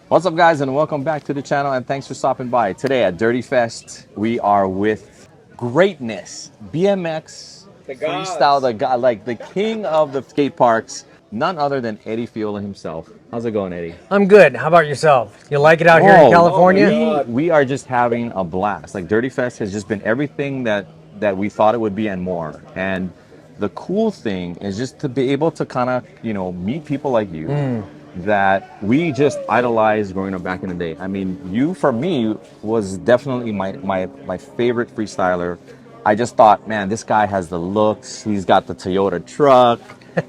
What's up, guys, and welcome back to the channel, and thanks for stopping by. Today at DirtyFest, we are with greatness, BMX Freestyle, the guy, like the king of the skate parks, none other than Eddie Fiola himself. How's it going, Eddie? I'm good. How about yourself? You like it out here in Oh, California? we are just having a blast. Like DirtyFest has just been everything that we thought it would be and more. And the cool thing is just to be able to kind of, meet people like you that we just idolized growing up back in the day. I mean, you for me was definitely my favorite freestyler. I just thought, man, this guy has the looks. He's got the Toyota truck.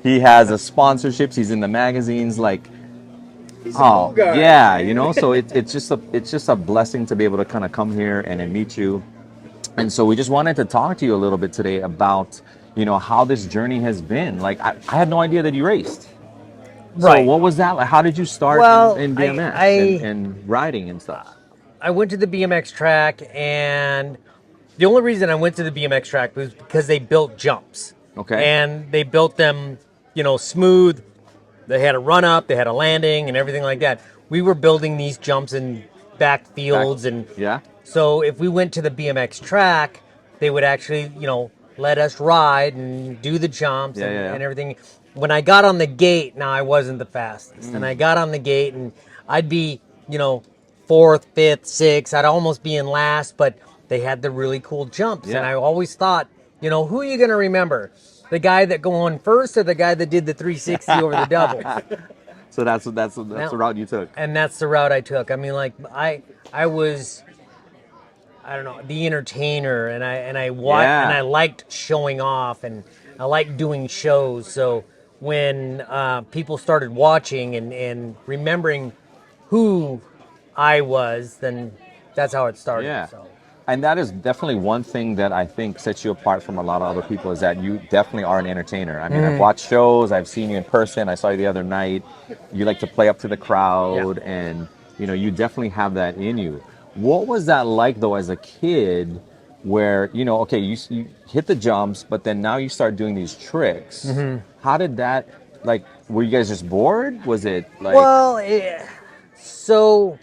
He has the sponsorships. He's in the magazines. Like, He's a oh cool guy. yeah, so it's just a blessing to be able to kind of come here and then meet you. And so we just wanted to talk to you a little bit today about how this journey has been. Like I had no idea that you raced. So Right. what was that like? How did you start Well, in I BMX I and riding and stuff? I went to the BMX track, and the only reason I went to the BMX track was because they built jumps, Okay. and they built them, smooth. They had a run up, they had a landing, and everything like that. We were building these jumps in Back, backfields, and yeah. so if we went to the BMX track, they would actually, let us ride and do the jumps Yeah, and, yeah, yeah. and everything. When I got on the gate, now I wasn't the fastest. And I got on the gate and I'd be, fourth, fifth, sixth. I'd almost be in last, but they had the really cool jumps. And Yeah. I always thought, who are you going to remember? The guy that go on first or the guy that did the 360 over the doubles? So that's the Now, route you took. and that's the route I took. I mean, like I was, I don't know, the entertainer, and I Yeah. liked showing off, and I liked doing shows. So when people started watching and remembering who I was, then that's how it started. Yeah. So And that is definitely one thing that I think sets you apart from a lot of other people is that you definitely are an entertainer. I mean, I've watched shows, I've seen you in person, I saw you the other night. You like to play up to the yeah. crowd and you definitely have that in you. What was that like though as a kid where, okay, you hit the jumps, but then now you start doing these tricks. How did that like were you guys just bored? Was it like Well, so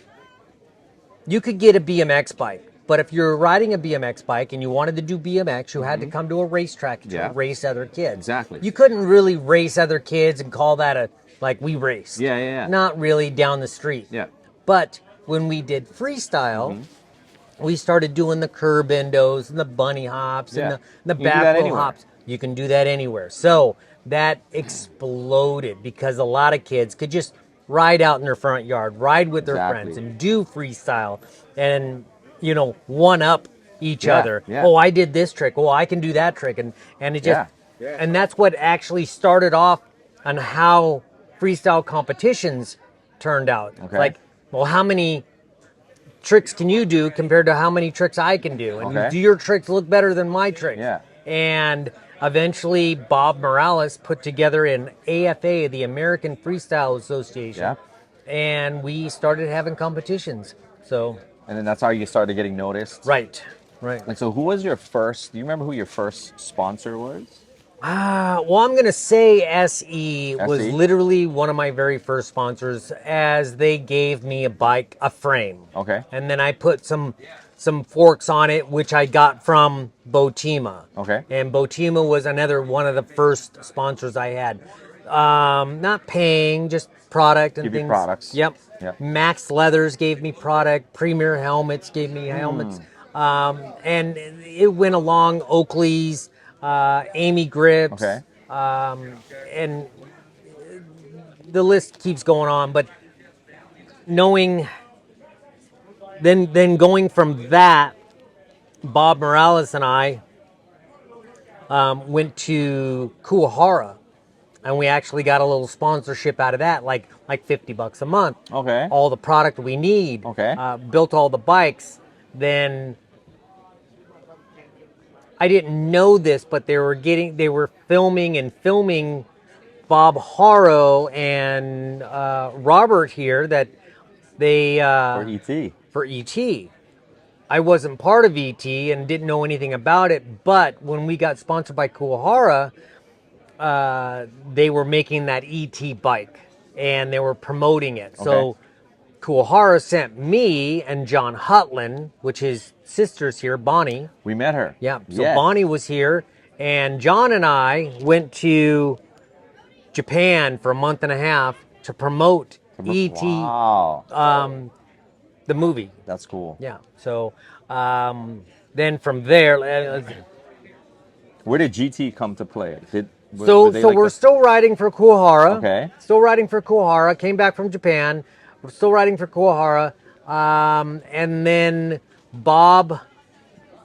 you could get a BMX bike, but if you're riding a BMX bike and you wanted to do BMX, you had to come to a racetrack to yeah, race other kids. exactly. You couldn't really race other kids and call that a like we raced. Yeah, yeah, yeah. Not really down the street. Yeah. But when we did freestyle, we started doing the curb endos and the bunny hops and Yeah. the You can do back that wheel anywhere. hops. You can do that anywhere. So that exploded because a lot of kids could just ride out in their front yard, ride with their friends, Exactly. and do freestyle and, one up each Yeah, other. yeah. Oh, I did this trick. Oh, I can do that trick. And it just, Yeah. Yeah. and that's what actually started off on how freestyle competitions turned out. Okay. Like, well, how many tricks can you do compared to how many tricks I can do? And Okay. do your tricks look better than my tricks? Yeah. And eventually, Bob Morales put together an AFA, the American Freestyle Association, Yeah. and we started having competitions. So, And then that's how you started getting noticed. right. And so who was your first, do you remember who your first sponsor was? Well, I'm going to say SE was SE? literally one of my very first sponsors, as they gave me a bike, a frame. Okay. And then I put some forks on it, which I got from Botima. Okay. And Botima was another one of the first sponsors I had. Not paying, just product and Give you things. products. Yep. Yep. Max Leathers gave me product. Premier Helmets gave me helmets. And it went along. Oakley's, Amy Grips. Okay. And the list keeps going on. But knowing, then going from that, Bob Morales and I went to Kuahara, and we actually got a little sponsorship out of that, like $50 a month. Okay. All the product we need. Okay. Built all the bikes. Then I didn't know this, but they were filming Bob Haro and Robert here that they For ET. for ET. I wasn't part of ET and didn't know anything about it, but when we got sponsored by Kuahara, they were making that ET bike and they were promoting it. So Okay. Kuahara sent me and John Hutland, which his sister's here, Bonnie. We met her. Yeah, so Yes. Bonnie was here, and John and I went to Japan for a month and a half to promote E.T. Wow. The movie. That's cool. Yeah. So then from there, Where did GT come to play? so we're still riding for Kuahara. Okay. Still riding for Kuahara. Came back from Japan. We're still riding for Kuahara. And then Bob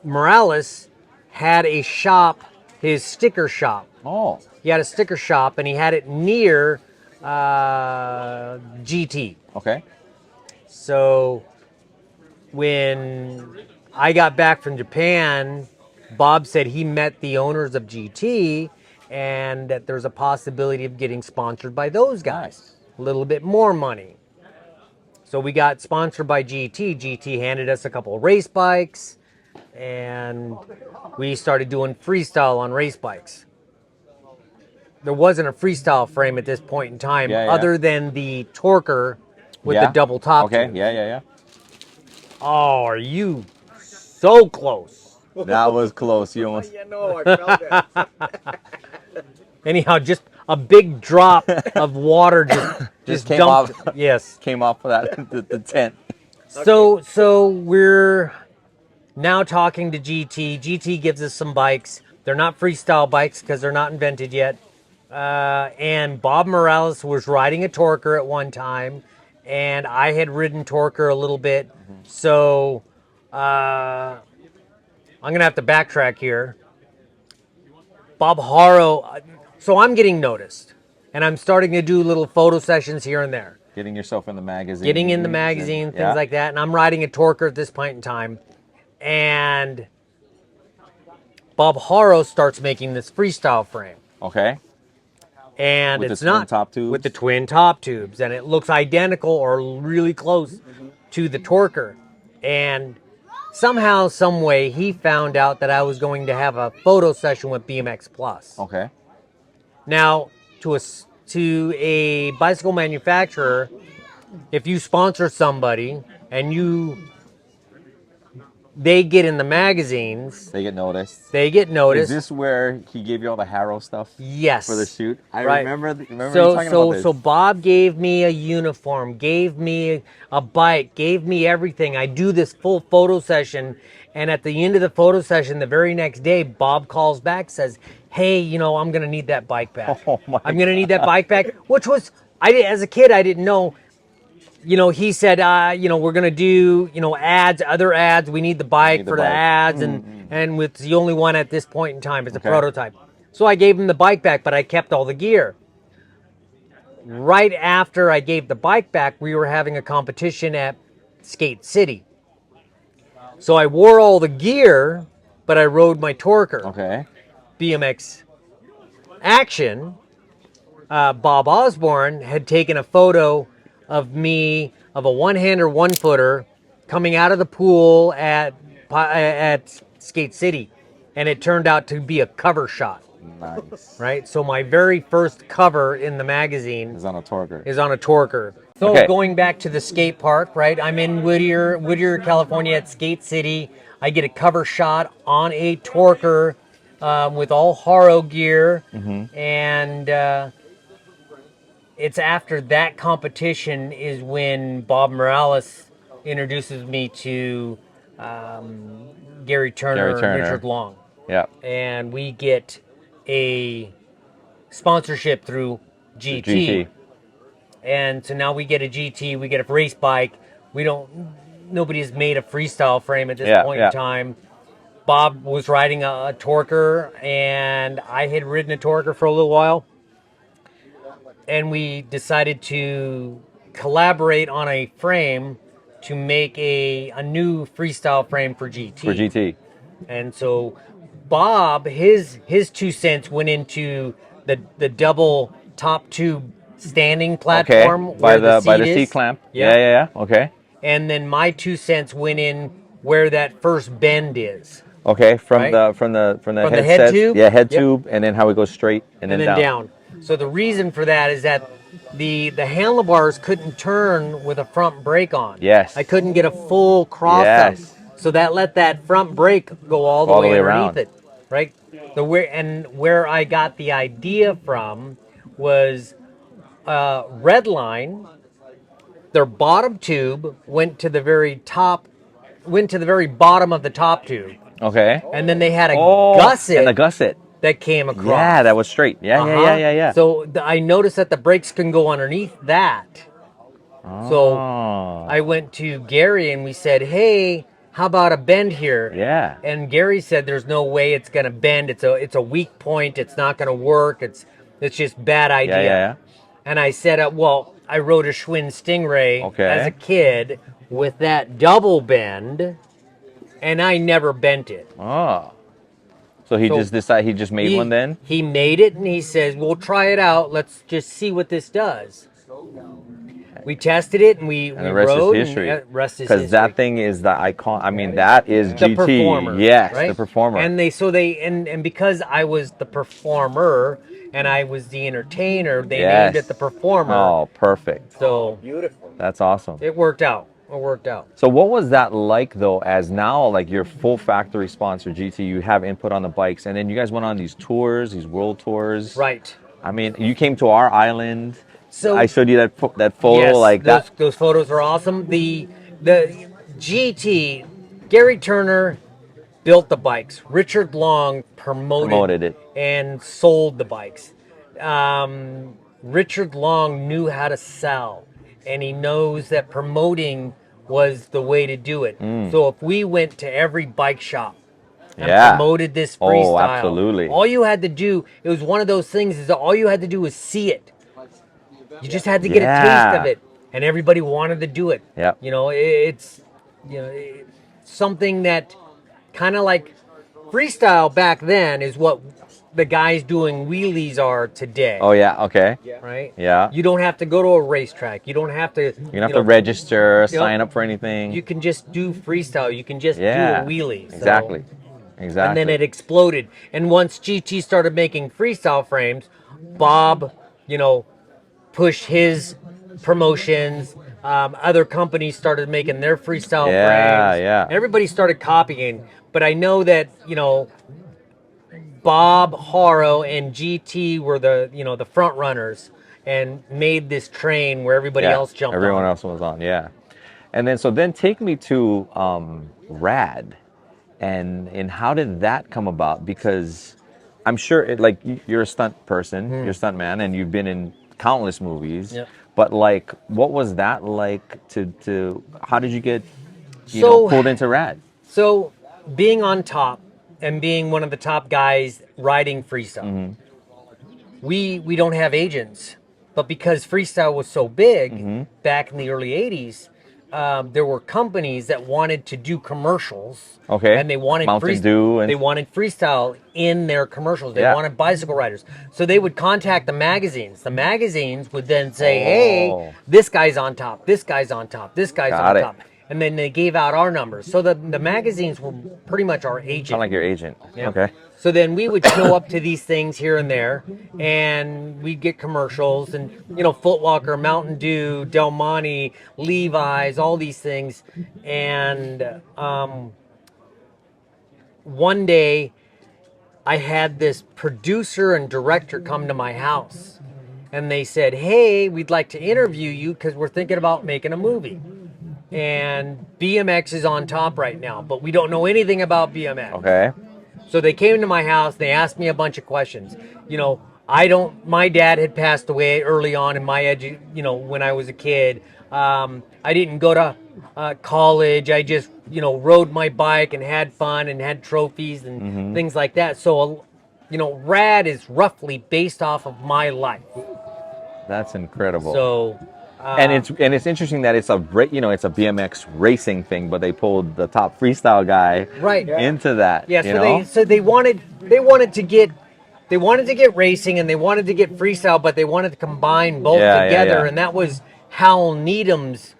Morales had a shop, his sticker shop. Oh. He had a sticker shop, and he had it near GT. Okay. So when I got back from Japan, Bob said he met the owners of GT and that there's a possibility of getting sponsored by those guys. A little bit more money. So we got sponsored by GT. GT handed us a couple of race bikes, and we started doing freestyle on race bikes. There wasn't a freestyle frame at this point in time other than the Torker with the double top tube. Yeah. Oh, are you so close? That was close. You almost. Yeah, no, I felt that. Anyhow, just a big drop of water just came dumped. off. Yes. Came off of that the tent. So we're now talking to GT. GT gives us some bikes. They're not freestyle bikes because they're not invented yet. And Bob Morales was riding a Torker at one time, and I had ridden Torker a little bit. So I'm gonna have to backtrack here. Bob Haro. So I'm getting noticed, and I'm starting to do little photo sessions here and there. Getting yourself in the magazine. Getting in the magazine, things like that. And I'm riding a Torker at this point in time. And Bob Haro starts making this freestyle frame. Okay. And With it's the twin not top tubes? with the twin top tubes, and it looks identical or really close to the Torker. And somehow, some way, he found out that I was going to have a photo session with BMX Plus. Okay. Now, to a bicycle manufacturer, if you sponsor somebody and they get in the magazines, They get noticed. they get noticed. Is this where he gave you all the Harrow stuff? Yes. For the shoot? I Right. remember you talking about this. So Bob gave me a uniform, gave me a bike, gave me everything. I do this full photo session, and at the end of the photo session, the very next day, Bob calls back, says, "Hey, I'm gonna need that bike back. Oh my I'm gonna need that bike back." Which was, as a kid, I didn't know. He said, we're gonna do, ads, other ads. We need the bike for the ads, and it's the only one at this point in time. It's a prototype. So I gave him the bike back, but I kept all the gear. Right after I gave the bike back, we were having a competition at Skate City. So I wore all the gear, but I rode my Torker. Okay. BMX Action. Bob Osborne had taken a photo of me, of a one-hander, one-footer, coming out of the pool at Skate City, and it turned out to be a cover shot. Nice. Right, so my very first cover in the magazine Is on a Torker. is on a Torker. So Okay. going back to the skate park, right? I'm in Whittier, California at Skate City. I get a cover shot on a Torker with all Haro gear, and it's after that competition is when Bob Morales introduces me to Gary Turner and Richard Long. Yeah. And we get a sponsorship through GT. And so now we get a GT, we get a race bike. Nobody has made a freestyle frame at this point in time. Bob was riding a Torker, and I had ridden a Torker for a little while. And we decided to collaborate on a frame to make a new freestyle frame for GT. For GT. And so Bob, his 2 cents went into the double top tube standing platform by the is. C clamp. Yeah. Okay. And then my 2 cents went in where that first bend is. Okay, from Right? the head tube? Yeah, head tube, and then how it goes straight and then down. So the reason for that is that the handlebars couldn't turn with a front brake on. Yes. I couldn't get a full cross up. Yes. So that let that front brake go all the All the way way underneath around. it, right? Where I got the idea from was Red Line. Their bottom tube went to the very top, went to the very bottom of the top tube, Okay. and then they had a Oh, and the gusset gusset. that came across. Yeah, that was straight. Yeah, yeah. So I noticed that the brakes can go underneath that. So Oh. I went to Gary and we said, "Hey, how about a bend here?" Yeah. And Gary said, "There's no way it's gonna bend. It's a weak point. It's not gonna work. It's just bad idea." Yeah. And I said, "Well, I rode a Schwinn Stingray Okay. as a kid with that double bend, and I never bent it." Oh. So he just decided, he just made one then? He made it and he says, "We'll try it out. Let's just see what this does." We tested it and we And the rest rode. is history. And, rest is Because history. that thing is the icon. I mean, that is The GT. performer, Yes, right? the performer. And and because I was the performer and I was the entertainer, they named it the performer. Oh, perfect. So Beautiful. That's awesome. it worked out. It worked out. So what was that like though, as now like your full factory sponsor GT, you have input on the bikes, and then you guys went on these tours, these world tours. Right. I mean, you came to our island. So I showed you that photo, yes, like that. those photos are awesome. The GT, Gary Turner built the bikes. Richard Long promoted it. and sold the bikes. Richard Long knew how to sell, and he knows that promoting was the way to do it. So if we went to every bike shop and Yeah. promoted this Oh, freestyle, absolutely. all you had to do, it was one of those things, is that all you had to do was see it. You just had to get a taste of Yeah. it, and everybody wanted to do it. Yep. You know, it's something that kind of like freestyle back then is what the guys doing wheelies are today. Oh yeah, okay. Right? Yeah. You don't have to go to a racetrack. You don't have to. You don't have to register, sign up for anything. You can just do freestyle. You can just Yeah. do a wheelie. So- Exactly. Exactly. And then it exploded. And once GT started making freestyle frames, Bob, pushed his promotions. Other companies started making their freestyle frames. Yeah. Everybody started copying. But I know that, Bob, Haro, and GT were the front runners and made this train where everybody else jumped Everyone on. else was on, yeah. And then take me to RAD, and how did that come about? Because I'm sure you're a stunt person, you're a stunt man, and you've been in countless movies. Yep. But what was that like to how did you get pulled into RAD? So, being on top and being one of the top guys riding freestyle, we don't have agents. But because freestyle was so big back in the early 80s, there were companies that wanted to do commercials. Okay. And they wanted Mountain Dew they wanted freestyle in their commercials. They Yeah. wanted bicycle riders. So they would contact the magazines. The magazines would then say, "Hey, this guy's on top. This guy's on top. This guy's Got on it. top." And then they gave out our numbers. So the magazines were pretty much our agent. Kind of like your agent. Yeah. Okay. So then we would show up to these things here and there, and we'd get commercials, and Foot Locker, Mountain Dew, Del Monte, Levi's, all these things. And one day, I had this producer and director come to my house, and they said, "Hey, we'd like to interview you because we're thinking about making a movie. And BMX is on top right now, but we don't know anything about BMX." Okay. So they came to my house. They asked me a bunch of questions. My dad had passed away early on in my when I was a kid. I didn't go to college. I just, rode my bike and had fun and had trophies and things like that. So, RAD is roughly based off of my life. That's incredible. So, and it's interesting that it's a BMX racing thing, but they pulled the top freestyle guy right into that. Yeah. So they wanted to get racing and they wanted to get freestyle, but they wanted to combine both together, and that was Hal Needham's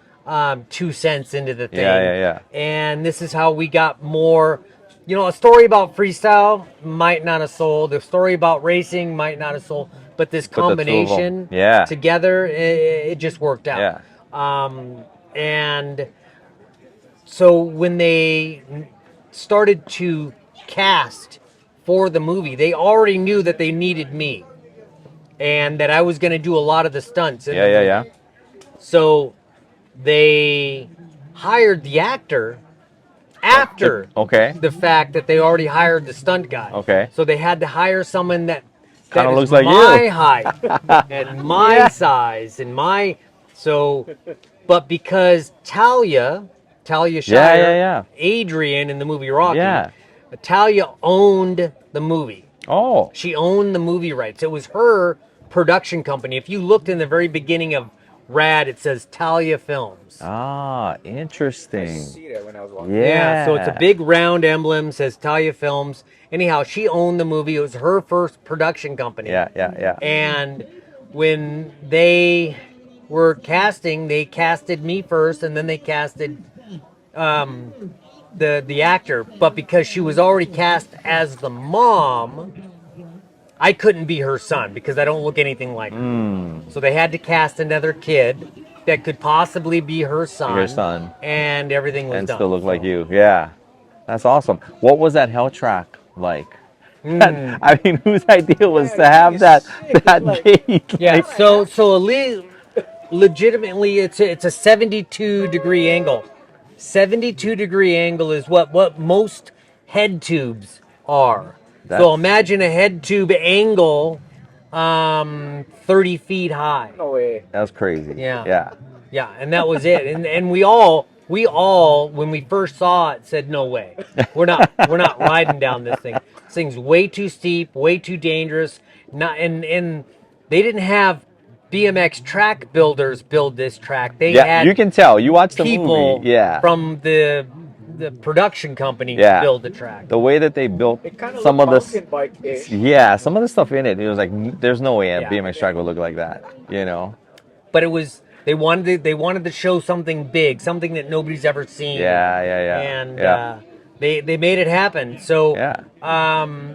2 cents into the thing. Yeah. And this is how we got more. A story about freestyle might not have sold. A story about racing might not have sold. but this Put the two of 'em. combination Yeah. together, it just worked out. Yeah. And so when they started to cast for the movie, they already knew that they needed me and that I was going to do a lot of the stunts in the movie. Yeah. So they hired the actor after Okay. the fact that they already hired the stunt guy. Okay. So they had to hire someone that Kinda is looks like my you. height and my Yeah. size and my but because Talia Shire, Yeah. Adrian in the movie Rocky, Yeah. Talia owned the movie. Oh. She owned the movie rights. It was her production company. If you looked in the very beginning of RAD, it says Talia Films. Ah, I interesting. see that when I was watching. Yeah. So it's a big round emblem, says Talia Films. Anyhow, she owned the movie. It was her first production company. Yeah. And when they were casting, they casted me first, and then they casted the actor. But because she was already cast as the mom, I couldn't be her son because I don't look anything like her. So they had to cast another kid that could possibly be her son. Your son. And everything was And done. still look like you. Yeah. That's awesome. What was that hell track like? I mean, whose idea was to have that gate? Yeah. Like, So legitimately, it's a 72-degree angle. 72-degree angle is what most head tubes are. So That's- imagine a head tube angle, 30 feet high. No way. that's crazy. Yeah. Yeah, and that was it. And we all when we first saw it said no way. We're not riding down this thing. This thing's way too steep, way too dangerous. Not and they didn't have BMX track builders build this track. They Yeah, had you can tell. You watch the people movie. Yeah. from the production company Yeah. build the track. The way that they built It kind of some of looked the mountain bike-ish. yeah, some of the stuff in it, it was like there's no way a Yeah. BMX track would look like that, you know? But it was they wanted to show something big, something that nobody's ever seen. Yeah. And Yeah. they made it happen. So Yeah.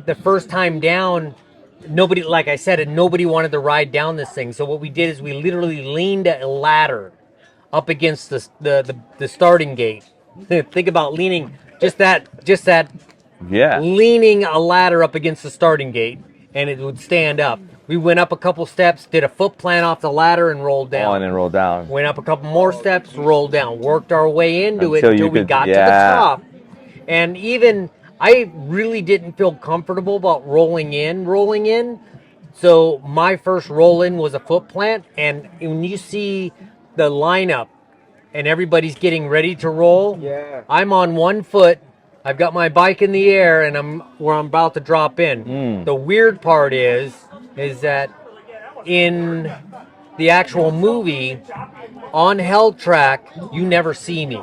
the first time down, nobody, like I said, and nobody wanted to ride down this thing. So what we did is we literally leaned a ladder up against the starting gate. Think about leaning just that Yeah. leaning a ladder up against the starting gate, and it would stand up. We went up a couple steps, did a foot plant off the ladder, and rolled down. Oh, and then roll down. Went up a couple more steps, rolled down, worked our way into it Until until you we could- got to the yeah. top. And even I really didn't feel comfortable about rolling in. So my first roll in was a foot plant, and when you see the lineup and everybody's getting ready to roll, Yeah. I'm on one foot. I've got my bike in the air, and I'm about to drop in. The weird part is that in the actual movie on Hell Track, you never see me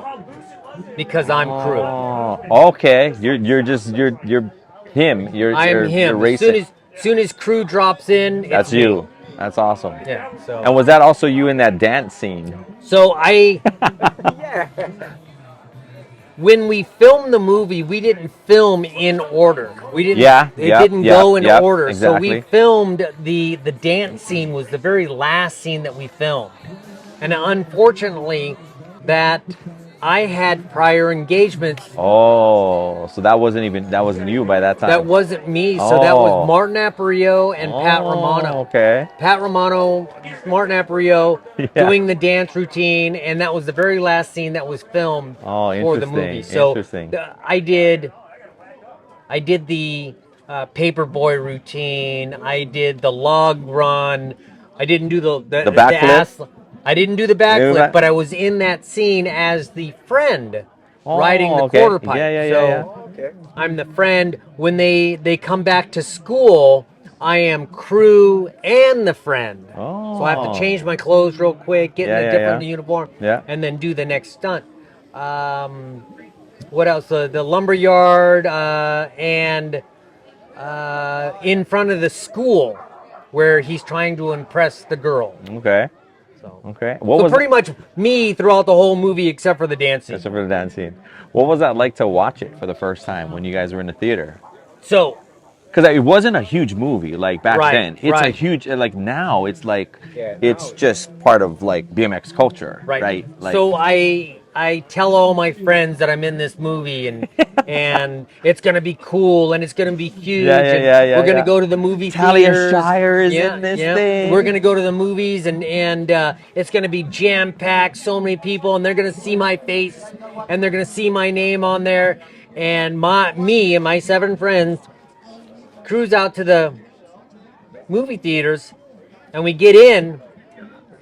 because I'm crew. Oh, okay. You're him. You're I'm him. You're As soon racing. as crew drops in, it's That's me. you. That's awesome. Yeah. So And was that also you in that dance scene? Yeah. When we filmed the movie, we didn't film in order. We didn't. Yeah, It yep, didn't yep, go in yep, order. So exactly. we filmed the dance scene was the very last scene that we filmed, and unfortunately, that I had prior engagements. Oh, so that wasn't you by that time. That wasn't me. So that Oh. was Martin Aparicio and Pat Romano. Okay. Pat Romano, Martin Aparicio Yeah. doing the dance routine, and that was the very last scene that was filmed Oh, for the interesting, movie. So interesting. I did the paperboy routine. I did the log run. I didn't do the backflip? I didn't do the Maybe backflip, that- but I was in that scene as the friend riding the okay. quarter pipe. Yeah. So Okay. I'm the friend. When they come back to school, I am crew and the friend. Oh. So I have to change my clothes real quick, get in a different uniform, Yeah. and then do the next stunt. What else? The lumberyard and in front of the school where he's trying to impress the girl. Okay. So, Okay. What so was pretty much me throughout the whole movie except for the dancing. except for the dance scene? What was that like to watch it for the first time when you guys were in the theater? So because it wasn't a huge movie like back Right, then. It's a right. huge like now. It's like Yeah, it's now just part of like BMX culture, Right. right? Like So I tell all my friends that I'm in this movie and it's gonna be cool and it's gonna be yeah, huge yeah, and yeah, yeah, we're gonna yeah. go to the movie Talia theaters. Shire is Yeah, in this yeah. thing. We're gonna go to the movies and it's gonna be jam packed. So many people and they're gonna see my face and they're gonna see my name on there. And me and my 7 friends cruise out to the movie theaters and we get in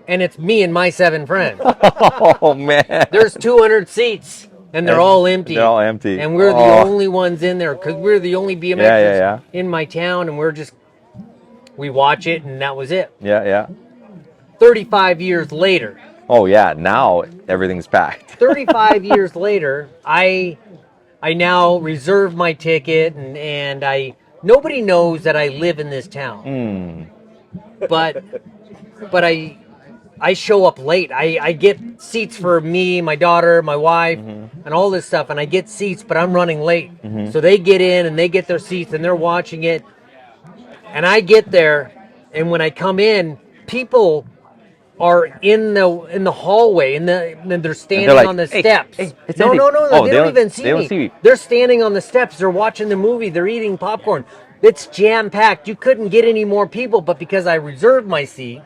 and it's me and my 7 friends. Oh man, There's 200 seats and they're all empty. They're all empty. And we're the Oh. only ones in there because we're the only BMXers Yeah. in my town and we watch it and that was it. Yeah. 35 years later, Oh yeah. Now everything's packed. 35 years later, I now reserve my ticket and nobody knows that I live in this town. But I show up late. I get seats for me, my daughter, my wife, and all this stuff, and I get seats, but I'm running late. So they get in and they get their seats and they're watching it. And I get there, and when I come in, people are in the hallway, and they're standing like, on the "Hey, steps. hey, it's No, Andy." no, no, Oh, they they don't don't- even see they don't me. see me. They're standing on the steps. They're watching the movie. They're eating popcorn. It's jam packed. You couldn't get any more people, but because I reserved my seat,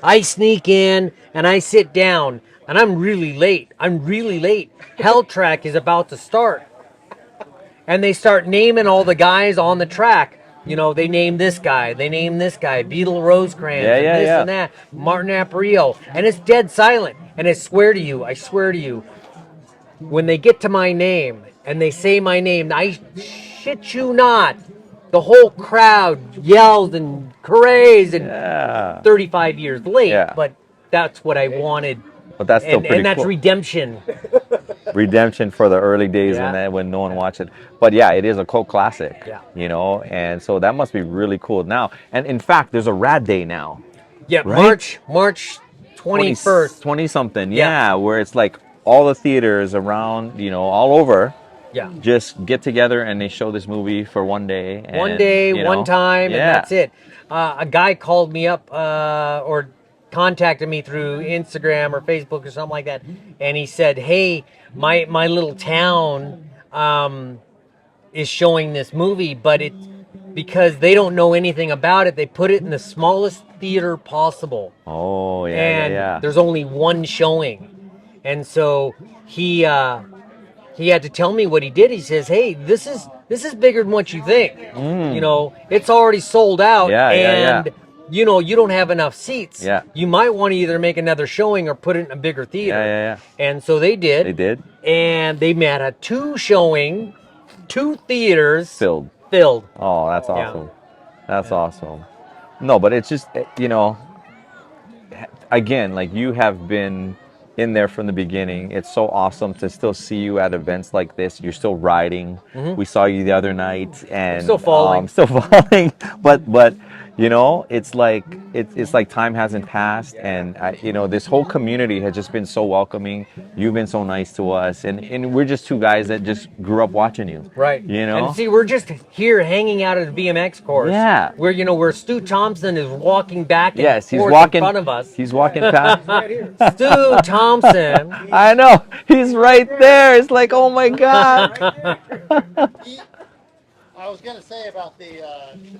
I sneak in and I sit down, and I'm really late. Hell Track is about to start, and they start naming all the guys on the track. You know, they name this guy, Beetle Rosecrans, Yeah, and yeah, this yeah. and that, Martin Aparicio, and it's dead silent. And I swear to you, when they get to my name and they say my name, I shit you not, the whole crowd yells and hoorays and Yeah. 35 years late, Yeah. but that's what I wanted. But that's still pretty And that's cool. redemption. Redemption for the early days Yeah. when no one watched it. But yeah, it is a cult classic. Yeah. You know, and so that must be really cool now. And in fact, there's a RAD day now. Yeah, Right? March 21st. 20 something. Yeah. Yeah, where it's like all the theaters around, all over Yeah. just get together and they show this movie for one day. One day, one time, Yeah. and that's it. A guy called me up or contacted me through Instagram or Facebook or something like that, and he said, "Hey, my little town is showing this movie, but it because they don't know anything about it, they put it in the smallest theater possible, Oh, yeah, and yeah. there's only one showing, and so he had to tell me what he did. He says, "Hey, this is bigger than what you think. It's already sold out, Yeah, yeah. and you don't have enough seats. Yeah. You might want to either make another showing or put it in a bigger theater." Yeah. And so they did. They did? And they had a 2 theaters Filled. filled. Oh, that's Yeah. awesome. That's awesome. No, but it's just, again, like you have been in there from the beginning. It's so awesome to still see you at events like this. You're still riding. We saw you the other night, and Still falling. still falling. But it's like time hasn't passed, and this whole community has just been so welcoming. You've been so nice to us, and we're just two guys that just grew up watching you. Right. You know. And see, we're just here hanging out at a BMX course. Yeah. Where Stu Thompson is walking back and Yes, he's forth walking in front of us. He's walking past. right here. Stu Thompson. I know. He's right there. It's like, oh my God. I was gonna say about the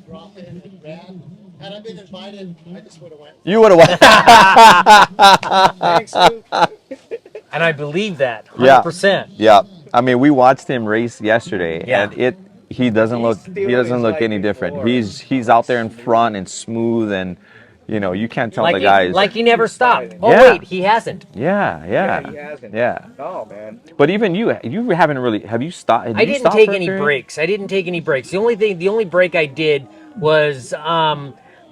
drop in and RAD. Had I been invited, I just would have went. You would have. Thanks, Stu. And I believe that, Yeah. 100%. Yeah. I mean, we watched him race yesterday, Yeah. and he doesn't look still is any like different. before. He's out there in front and smooth, and you can't tell the guys. Like he never stopped. Oh, Yeah. wait, he hasn't. Yeah. Yeah, he hasn't. Yeah. Oh, man. But even you haven't really. Have you stopped? I didn't take any breaks. The only break I did was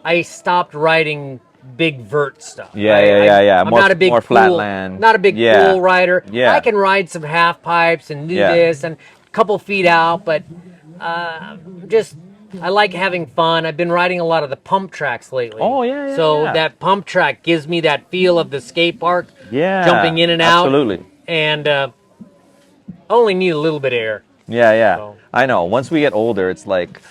I stopped riding big vert stuff. Yeah. I'm More- not a big more pool, flatland. Not a big Yeah. pool rider. Yeah. I can ride some half pipes and do Yeah. this and a couple feet out, but just I like having fun. I've been riding a lot of the pump tracks lately. Oh, yeah, So yeah. that pump track gives me that feel of the skate park. Yeah. Jumping in and out. Absolutely. And I only need a little bit of air. Yeah. So- I know. Once we get older, it's like,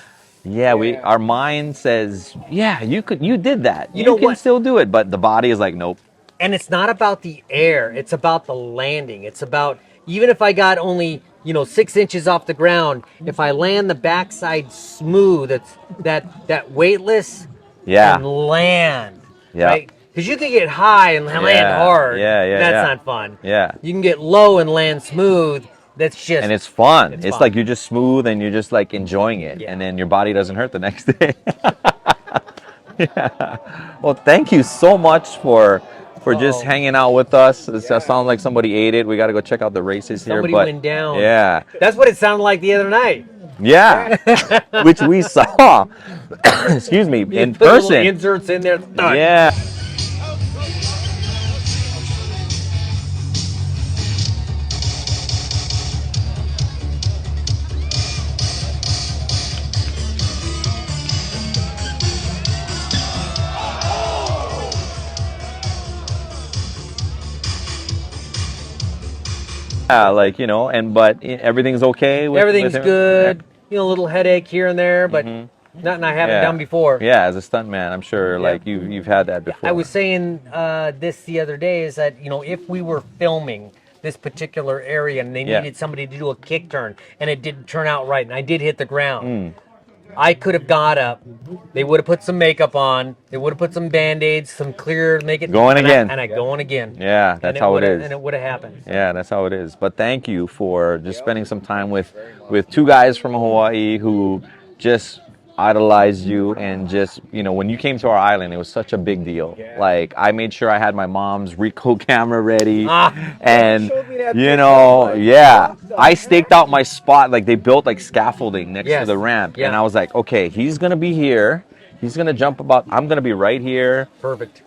Yeah, our mind says, yeah, you did that. You know can what? still do it, but the body is like, nope. And it's not about the air, it's about the landing. It's about, even if I got only 6 inches off the ground, if I land the backside smooth, it's that weightless Yeah. and land, Yeah. right? Because you can get high and land Yeah, hard. yeah, That's yeah. not fun. Yeah. You can get low and land smooth. That's just, And it's fun. It's fun. like you're just smooth and you're just like enjoying it, Yeah. and then your body doesn't hurt the next day. Yeah. Well, thank you so much for just hanging out with us. It sounds like somebody ate it. We got to go check out the races here. Somebody But went down. yeah, That's what it sounded like the other night. yeah, which we saw. Excuse me, You in put little person. inserts in there. Yeah. Yeah, like, but everything's okay. Everything's with good. A little headache here and there, but nothing I haven't done before. Yeah, as a stuntman, I'm sure like you've had that before. I was saying this the other day is that if we were filming this particular area and they needed somebody to do a kick turn and it didn't turn out right and I did hit the ground, I could have got up. They would have put some makeup on. They would have put some band-aids, some clear, make it Going again. And I going again. Yeah, that's how it is. And it would have happened. Yeah, that's how it is. But thank you for just spending some time with two guys from Hawaii who just idolized you, and just when you came to our island, it was such a big deal. Like, I made sure I had my mom's Ricoh camera ready, and I staked out my spot. Like, they built like scaffolding next to the ramp, and I was like, okay, he's gonna be here. He's gonna jump about. I'm gonna be right here. Perfect.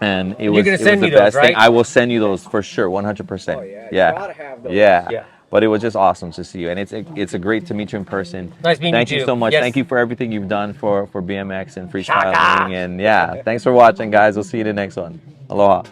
And You're gonna send the me those, best thing. right? I will send you those for sure, 100%. Oh, yeah. Yeah. You gotta have those. Yeah. But it was just awesome to see you, and it's a great to meet you in person. Nice meeting you. Thank you so much. Yes. Thank you for everything you've done for BMX and freestyling. And thanks for watching, guys. We'll see you in the next one. Aloha.